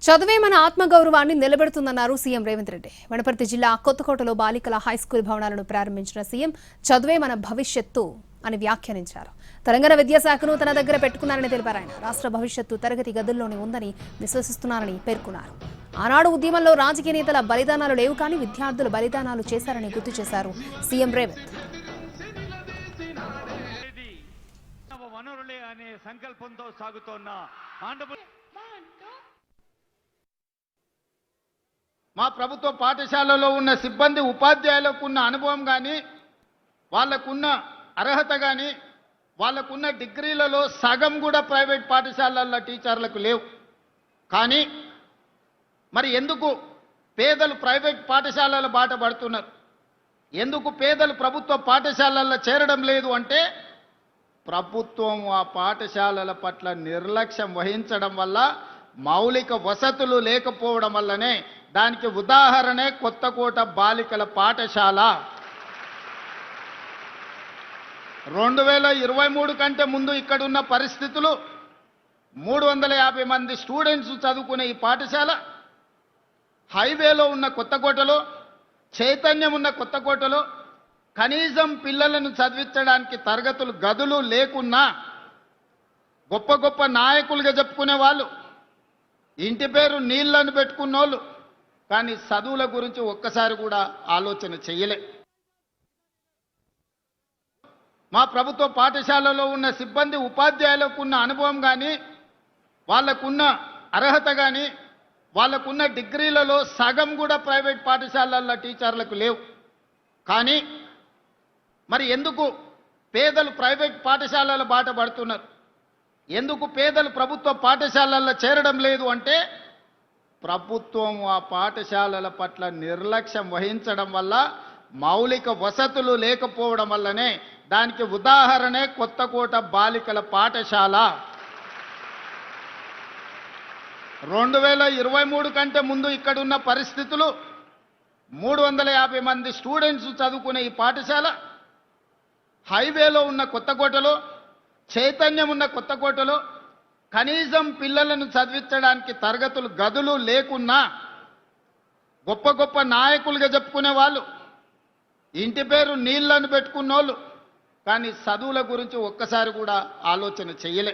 చదువే మన ఆత్మగౌరవాన్ని నిలబెడుతుందన్నారు సీఎం రేవంత్ రెడ్డి. వనపర్తి జిల్లా కొత్తకోటలో బాలికల హైస్కూల్ భవనాలను ప్రారంభించిన సీఎం చదువే మన భవిష్యత్తు అని వ్యాఖ్యానించారు. తెలంగాణ విద్యాశాఖను తన దగ్గర పెట్టుకున్నారని తెలిపారు. ఆయన రాష్ట్ర భవిష్యత్తు తరగతి గదుల్లోనే ఉందని విశ్వసిస్తున్నారని పేర్కొన్నారు. ఆనాడు ఉద్యమంలో రాజకీయ నేతల బలిదానాలు లేవు, కానీ విద్యార్థులు బలిదానాలు చేశారని గుర్తు చేశారు సీఎం రేవంత్. మా ప్రభుత్వ పాఠశాలలో ఉన్న సిబ్బంది ఉపాధ్యాయులకు ఉన్న అనుభవం కానీ, వాళ్ళకున్న అర్హత కానీ, వాళ్ళకున్న డిగ్రీలలో సగం కూడా ప్రైవేట్ పాఠశాలల్లో టీచర్లకు లేవు. కానీ మరి ఎందుకు పేదలు ప్రైవేట్ పాఠశాలల బాట పడుతున్నారు? ఎందుకు పేదలు ప్రభుత్వ పాఠశాలల్లో చేరడం లేదు అంటే, ప్రభుత్వం ఆ పాఠశాలల పట్ల నిర్లక్ష్యం వహించడం వల్ల, మౌలిక వసతులు లేకపోవడం వల్లనే. దానికి ఉదాహరణే కొత్తకోట బాలికల పాఠశాల. 2023 కంటే ముందు ఇక్కడున్న పరిస్థితులు 350 మంది స్టూడెంట్స్ చదువుకునే ఈ పాఠశాల హైవేలో ఉన్న కొత్తకోటలో, చైతన్యం ఉన్న కొత్తకోటలో కనీసం పిల్లలను చదివించడానికి తరగతులు గదులు లేకున్నా, గొప్ప గొప్ప నాయకులుగా చెప్పుకునే వాళ్ళు, ఇంటి పేరు నీళ్ళని పెట్టుకున్నోళ్ళు, కానీ చదువుల గురించి ఒక్కసారి కూడా ఆలోచన చేయలే. మా ప్రభుత్వ పాఠశాలలో ఉన్న సిబ్బంది ఉపాధ్యాయులకు ఉన్న అనుభవం కానీ, వాళ్ళకున్న అర్హత కానీ, వాళ్ళకున్న డిగ్రీలలో సగం కూడా ప్రైవేట్ పాఠశాలల్లో టీచర్లకు లేవు. కానీ మరి ఎందుకు పేదలు ప్రైవేట్ పాఠశాలల బాట పడుతున్నారు? ఎందుకు పేదలు ప్రభుత్వ పాఠశాలల్లో చేరడం లేదు అంటే, ప్రభుత్వం ఆ పాఠశాలల పట్ల నిర్లక్ష్యం వహించడం వల్ల, మౌలిక వసతులు లేకపోవడం వల్లనే. దానికి ఉదాహరణే కొత్తకోట బాలికల పాఠశాల. 2023 కంటే ముందు ఇక్కడున్న పరిస్థితులు 350 మంది స్టూడెంట్స్ చదువుకునే ఈ పాఠశాల హైవేలో ఉన్న కొత్తకోటలో, చైతన్యం ఉన్న కొత్తకోటలో కనీసం పిల్లలను చదివించడానికి తరగతులు గదులు లేకున్నా, గొప్ప గొప్ప నాయకులుగా చెప్పుకునే వాళ్ళు, ఇంటి పేరు నీళ్ళని పెట్టుకున్నోళ్ళు, కానీ చదువుల గురించి ఒక్కసారి కూడా ఆలోచన చేయలే.